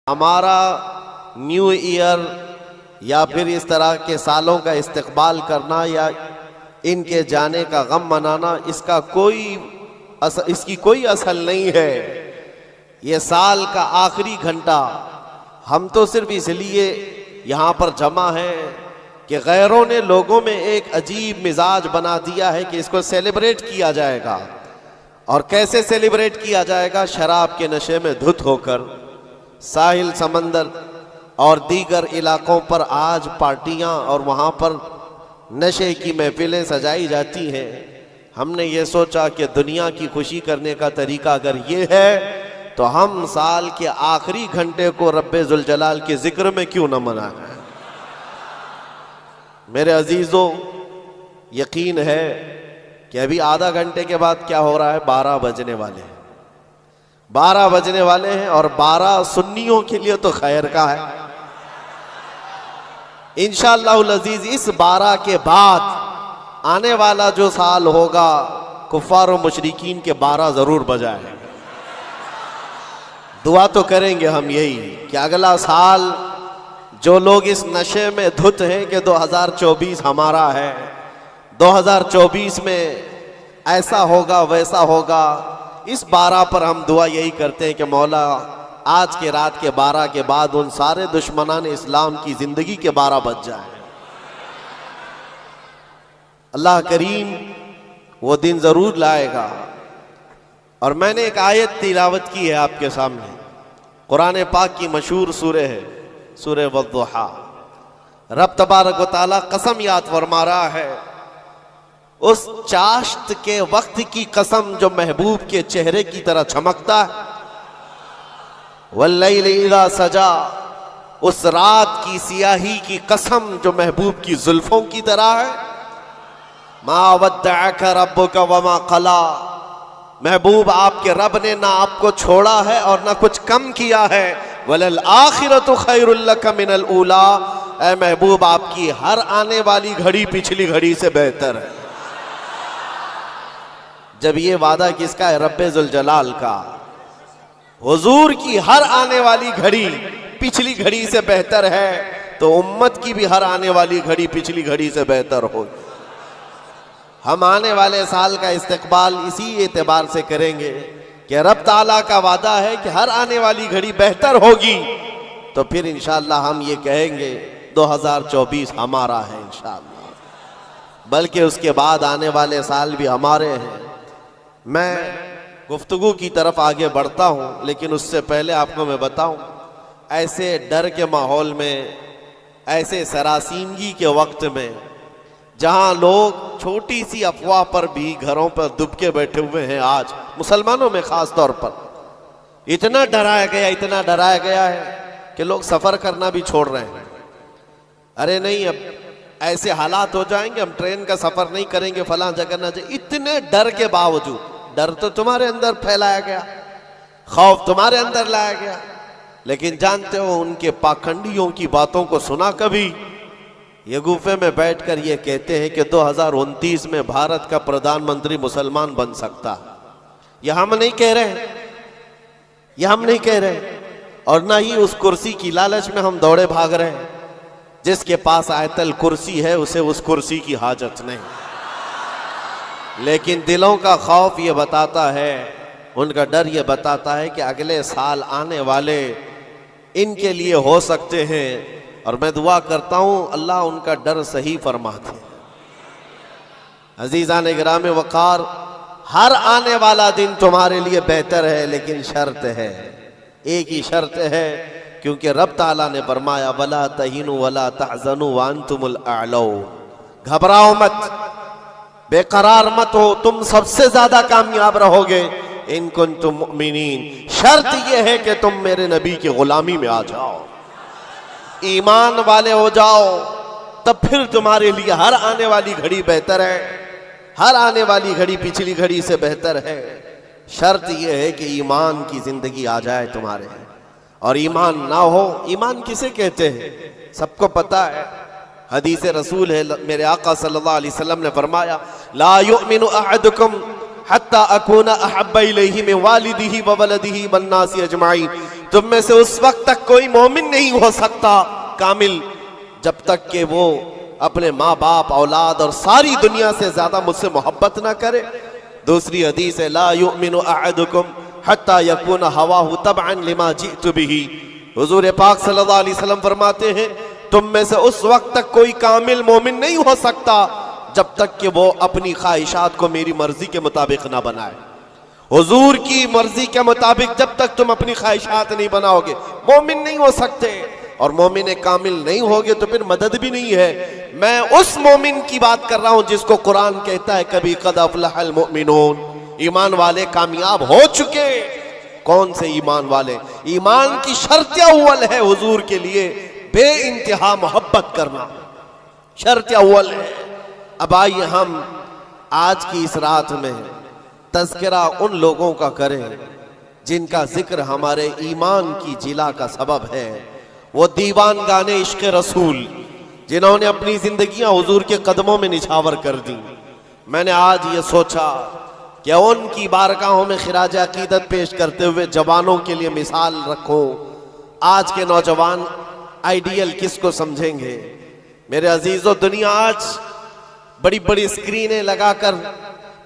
हमारा new year या फिर इस तरह के सालों का इस्तकबाल करना या इनके जाने का गम मनाना, इसकी कोई असल नहीं है। ये साल का आखिरी घंटा हम तो सिर्फ इसलिए यहाँ पर जमा हैं कि गैरों ने लोगों में एक अजीब मिजाज बना दिया है कि इसको सेलिब्रेट किया जाएगा। और कैसे सेलिब्रेट किया जाएगा? शराब के नशे में धुत होकर साहिल, समंदर और दीगर इलाकों पर आज पार्टियां और वहां पर नशे की महफिलें सजाई जाती हैं। हमने ये सोचा कि दुनिया की खुशी करने का तरीका अगर ये है तो हम साल के आखिरी घंटे को रब्बे जुल जलाल के जिक्र में क्यों न मनाएं। मेरे अजीजों, यकीन है कि अभी आधा घंटे के बाद क्या हो रहा है, 12 बजने वाले हैं। 12 बजने वाले हैं और 12 सुन्नियों के लिए तो खैर का है। इंशाअल्लाहुल अजीज इस 12 के बाद आने वाला जो साल होगा, कुफ्फार और मुशरिकीन के 12 जरूर बजाए। दुआ तो करेंगे हम यही कि अगला साल जो लोग इस नशे में धुत हैं कि 2024 हमारा है, 2024 में ऐसा होगा वैसा होगा। इस 12 पर हम दुआ यही करते हैं कि मौला आज के रात के 12 के बाद उन सारे दुश्मनान इस्लाम की जिंदगी के 12 बज जाए। अल्लाह करीम वो दिन जरूर लाएगा। और मैंने एक आयत तिलावत की है आपके सामने, कुरान पाक की मशहूर सूरह है, सूरह वद्दुहा। रब तबारक व तआला कसम याद फरमा रहा है, उस चाश्त के वक्त की कसम जो महबूब के चेहरे की तरह चमकता है। वल्लैलि इज़ा सजा, उस रात की सियाही की कसम जो महबूब की जुल्फों की तरह है। मा वद्दअक रब्बुका वमा क़ला, महबूब आपके रब ने ना आपको छोड़ा है और ना कुछ कम किया है। वलल आखिरतु खैरुल लका मिनल ऊला, ऐ महबूब आपकी हर आने वाली घड़ी पिछली घड़ी से बेहतर है। जब ये वादा किसका है? रब्बे जुल जलाल का। हुजूर की हर आने वाली घड़ी पिछली घड़ी से बेहतर है, तो उम्मत की भी हर आने वाली घड़ी पिछली घड़ी से बेहतर हो। हम आने वाले साल का इस्तकबाल इसी एतबार से करेंगे कि रब ताला का वादा है कि हर आने वाली घड़ी बेहतर होगी, तो फिर इंशाअल्लाह हम ये कहेंगे 2024 हमारा है इंशाअल्लाह। बल्कि उसके बाद आने वाले साल भी हमारे हैं। मैं गुफ्तगू की तरफ आगे बढ़ता हूँ, लेकिन उससे पहले आपको मैं बताऊँ, ऐसे डर के माहौल में, ऐसे सरासीनगी के वक्त में, जहाँ लोग छोटी सी अफवाह पर भी घरों पर दुबके बैठे हुए हैं, आज मुसलमानों में खास तौर पर इतना डराया गया है कि लोग सफ़र करना भी छोड़ रहे हैं। अरे नहीं, अब ऐसे हालात हो जाएंगे, हम ट्रेन का सफ़र नहीं करेंगे, फलां जगह ना जाए। इतने डर के बावजूद, डर तो तुम्हारे अंदर फैलाया गया, खौफ तुम्हारे अंदर लाया गया, लेकिन जानते हो उनके पाखंडियों की बातों को सुना कभी? ये गुफे में बैठकर ये कहते हैं कि 2029 में भारत का प्रधानमंत्री मुसलमान बन सकता। यह हम नहीं कह रहे, और ना ही उस कुर्सी की लालच में हम दौड़े भाग रहे हैं। जिसके पास आयतल कुर्सी है उसे उस कुर्सी की हाजत नहीं। लेकिन दिलों का खौफ ये बताता है, उनका डर ये बताता है कि अगले साल आने वाले इनके लिए हो सकते हैं। और मैं दुआ करता हूँ अल्लाह उनका डर सही फरमाते। अजीज़ान गिराम वक़ार, हर आने वाला दिन तुम्हारे लिए बेहतर है, लेकिन शर्त है, एक ही शर्त है, क्योंकि रब ताला ने फरमाया वला तहीनु वला तहज़नु व अंतुमुल अअलौन। घबराओ मत, बेकरार मत हो, तुम सबसे ज्यादा कामयाब रहोगे इन कुंतुम मुमिनीन। शर्त यह है कि तुम मेरे नबी की गुलामी में आ जाओ, ईमान वाले हो जाओ, तब फिर तुम्हारे लिए हर आने वाली घड़ी बेहतर है, हर आने वाली घड़ी पिछली घड़ी से बेहतर है। शर्त यह है कि ईमान की जिंदगी आ जाए तुम्हारे। और ईमान ना हो, ईमान किसे कहते हैं सबको पता है, हदीस रसूल है, मेरे आका सल्लल्लाहु अलैहि वसल्लम ने फरमाया ला युमिनु अहदुकुम हत्ता अकूना अहब्बा इलैहि मिन वालिदिही व वलदिही वन नासी अजमाइन। तुम में से उस वक्त तक कोई मोमिन नहीं हो सकता कामिल जब तक कि वो अपने माँ बाप औलाद और सारी दुनिया से ज्यादा मुझसे मोहब्बत ना करे। दूसरी हदीस है, ला युमिनु अहदुकुम हत्ता यकून हवाहु तबअन लिमा जिअतु बिही। हुजूर पाक सल्लल्लाहु अलैहि वसल्लम फरमाते हैं, तुम में से उस वक्त तक कोई कामिल मोमिन नहीं हो सकता जब तक कि वो अपनी ख्वाहिशात को मेरी मर्जी के मुताबिक ना बनाए। हुजूर की मर्जी के मुताबिक जब तक तुम अपनी ख्वाहिशात नहीं बनाओगे मोमिन नहीं हो सकते, और मोमिन कामिल नहीं होगे तो फिर मदद भी नहीं है। मैं उस मोमिन की बात कर रहा हूं जिसको कुरान कहता है कभी कद अफलहल मोमिनून, ईमान वाले कामयाब हो चुके। कौन से ईमान वाले? ईमान की शर्त अव्वल है हुजूर के लिए बे इंतहा मोहब्बत करना, शर्त अव्वल है। अब आइए हम आज की इस रात में तज़किरा उन लोगों का करें जिनका जिक्र हमारे ईमान की जिला का सबब है। वो दीवान गाने इश्क रसूल जिन्होंने अपनी जिंदगियां हुजूर के कदमों में निछावर कर दी। मैंने आज ये सोचा कि उनकी बारगाहों में खिराज अकीदत पेश करते हुए जवानों के लिए मिसाल रखो। आज के नौजवान आइडियल किसको समझेंगे? मेरे अजीजों, दुनिया आज बड़ी बड़ी स्क्रीनें लगाकर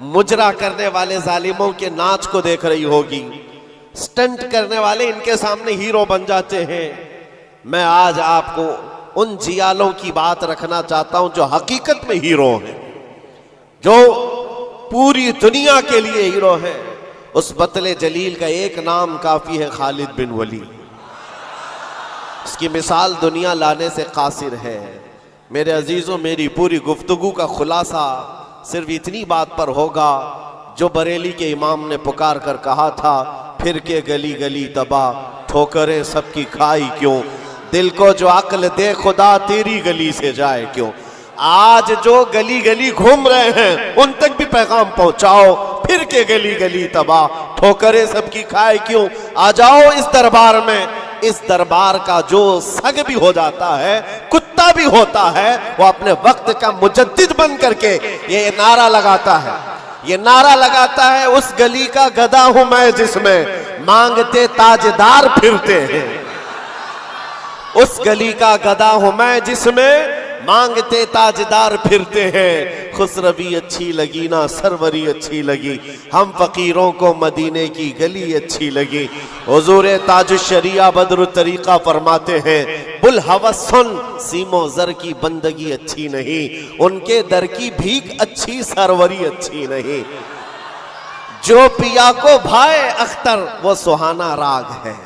मुजरा करने वाले जालिमों के नाच को देख रही होगी। स्टंट करने वाले इनके सामने हीरो बन जाते हैं। मैं आज आपको उन जियालों की बात रखना चाहता हूं जो हकीकत में हीरो हैं, जो पूरी दुनिया के लिए हीरो हैं। उस बतले जलील का एक नाम काफी है, खालिद बिन वलीद। इसकी मिसाल दुनिया लाने से कासिर है। मेरे अजीजों, मेरी पूरी गुफ्तगू का खुलासा सिर्फ इतनी बात पर होगा जो बरेली के इमाम ने पुकार कर कहा था, फिर के गली गली तबाह ठोकरें सबकी खाई क्यों, दिल को जो अक्ल दे खुदा तेरी गली से जाए क्यों। आज जो गली गली घूम रहे हैं उन तक भी पैगाम पहुंचाओ, फिर के गली गली तबाह ठोकरें सबकी खाए क्यों। आ जाओ इस दरबार में, इस दरबार का जो सग भी हो जाता है, कुत्ता भी होता है, वो अपने वक्त का मुजद्दिद बन करके ये नारा लगाता है, ये नारा लगाता है, उस गली का गधा हूं मैं जिसमें मांगते ताजदार फिरते हैं। उस गली का गधा हूं मैं जिसमें मांगते ताजदार फिरते हैं। खुसरवी अच्छी लगी ना सरवरी अच्छी लगी, हम फकीरों को मदीने की गली अच्छी लगी। हुजूर ताजुश्शरिया बदरु तरीका फरमाते हैं, बुल हवस सुन सीमो जर की बंदगी अच्छी नहीं, उनके दर की भीख अच्छी सरवरी अच्छी नहीं। जो पिया को भाए अख्तर वो सुहाना राग है।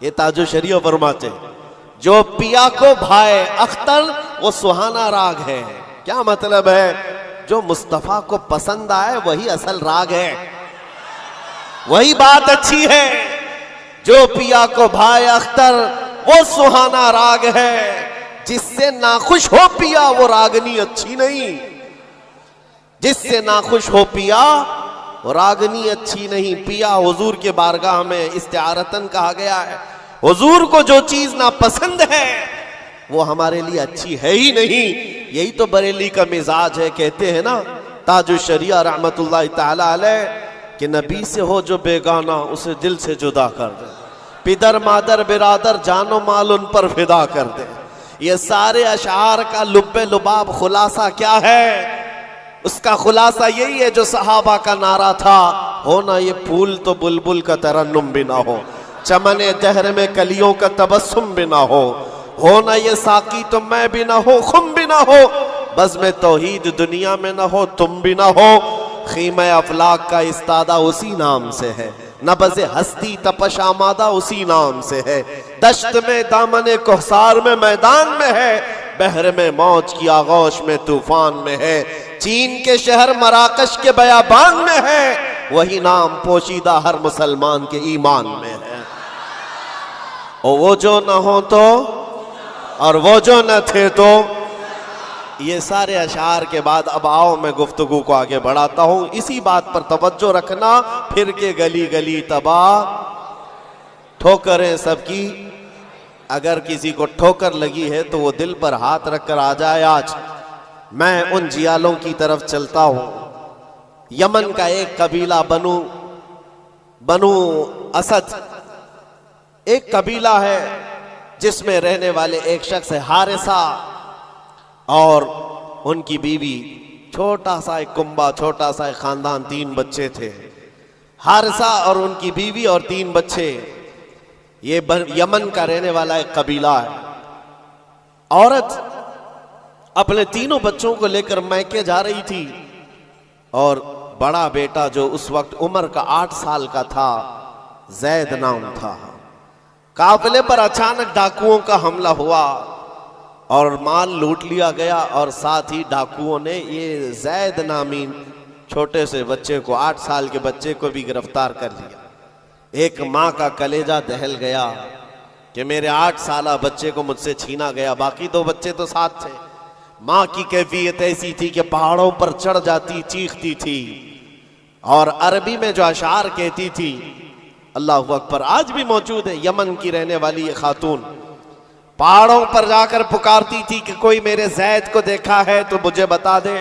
ये ताजुश्शरिया फरमाते हैं, जो पिया को भाए अख्तर वो सुहाना राग है। क्या मतलब है? जो मुस्तफा को पसंद आए वही असल राग है, वही बात अच्छी है। जो पिया को भाए अख्तर वो सुहाना राग है, जिससे नाखुश हो पिया वो रागनी अच्छी नहीं। जिससे नाखुश हो पिया वो रागनी अच्छी नहीं। पिया हुजूर के बारगाह में इस्तिआरतन कहा गया है। हुजूर को जो चीज नापसंद है वो हमारे लिए अच्छी है ही नहीं। यही तो बरेली का मिजाज है। कहते हैं ना ताजुश्शरिया रहमतुल्लाह ताला अलैह कि नबी से हो जो बेगाना उसे दिल से जुदा कर दे, पिदर मादर बिरादर जानो माल उन पर फिदा कर दे। ये सारे अशार का लुब्बे लुबाब खुलासा क्या है? उसका खुलासा यही है जो सहाबा का नारा था, हो ना ये फूल तो बुलबुल का तरन्नुम भी ना हो, चमने दहर में कलियों का तबस्सुम भी ना हो ना ये साकी तो मैं भी ना हो, खुम भी ना हो, बस में तौहीद दुनिया में ना हो, तुम भी ना हो। खीमे अफलाक का इस्तादा उसी नाम से है, नबज़े हस्ती तपश आमादा उसी नाम से है। दश्त में दामने कोहसार में मैदान में है, बहर में मौज की आगोश में तूफान में है। चीन के शहर मराकश के बयाबान में है, वही नाम पोशीदा हर मुसलमान के ईमान में है। और वो जो न हो तो और वो जो न थे तो। ये सारे अशार के बाद अब आओ मैं गुफ्तगू को आगे बढ़ाता हूं। इसी बात पर तवज्जो रखना, फिर के गली गली तबाह ठोकरें सबकी। अगर किसी को ठोकर लगी है तो वो दिल पर हाथ रखकर आ जाए। आज मैं उन जियालों की तरफ चलता हूं। यमन का एक कबीला बनु असद, एक कबीला है जिसमें रहने वाले एक शख्स है हारिसा, और उनकी बीवी, छोटा सा एक कुंबा, छोटा सा एक खानदान, 3 बच्चे थे। हारिसा और उनकी बीवी और 3 बच्चे। ये यमन का रहने वाला एक कबीला है। औरत अपने तीनों बच्चों को लेकर मैके जा रही थी, और बड़ा बेटा जो उस वक्त उम्र का 8 साल का था, जैद नाम था, काफिले पर अचानक डाकुओं का हमला हुआ और माल लूट लिया गया, और साथ ही डाकुओं ने ये जैद नामी छोटे से बच्चे को, 8 साल के बच्चे को भी गिरफ्तार कर लिया। एक माँ का कलेजा दहल गया कि मेरे 8 साला बच्चे को मुझसे छीना गया, बाकी 2 बच्चे तो साथ थे। माँ की कैफियत ऐसी थी कि पहाड़ों पर चढ़ जाती, चीखती थी, और अरबी में जो अशार कहती थी, अल्लाहु अकबर, आज भी मौजूद है। यमन की रहने वाली ये खातून पहाड़ों पर जाकर पुकारती थी कि कोई मेरे जैद को देखा है तो मुझे बता दे।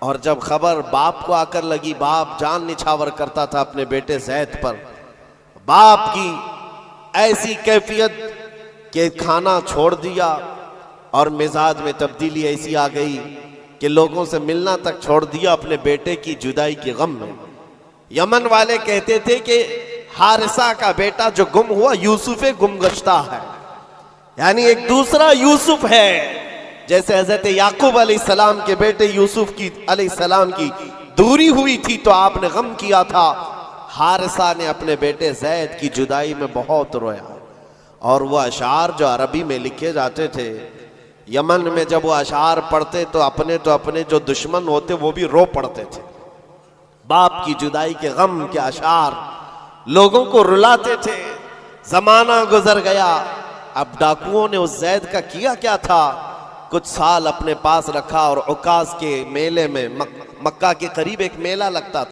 और जब खबर बाप को आकर लगी, बाप जान निछावर करता था अपने बेटे जैद पर। बाप की ऐसी कैफियत कि खाना छोड़ दिया, और मिजाज में तब्दीली ऐसी आ गई कि लोगों से मिलना तक छोड़ दिया अपने बेटे की जुदाई के गम में। यमन वाले कहते थे कि हारिसा का बेटा जो गुम हुआ, यूसुफ गुमगश्ता है, यानी एक दूसरा यूसुफ है। जैसे हजरत याकूब अलैहिस्सलाम के बेटे यूसुफ की अलैहिस्सलाम की दूरी हुई थी तो आपने गम किया था, हारिसा ने अपने बेटे जैद की जुदाई में बहुत रोया। और वो अशार जो अरबी में लिखे जाते थे, यमन में जब वो अशार पढ़ते तो अपने जो दुश्मन होते वो भी रो पड़ते थे। बाप की जुदाई के गम के अशार लोगों को रुलाते थे। जमाना गुजर गया। अब डाकुओं ने उस जैद का किया क्या था, कुछ साल अपने पास रखा, और उकास के मेले में, मक्का के करीब एक मेला लगता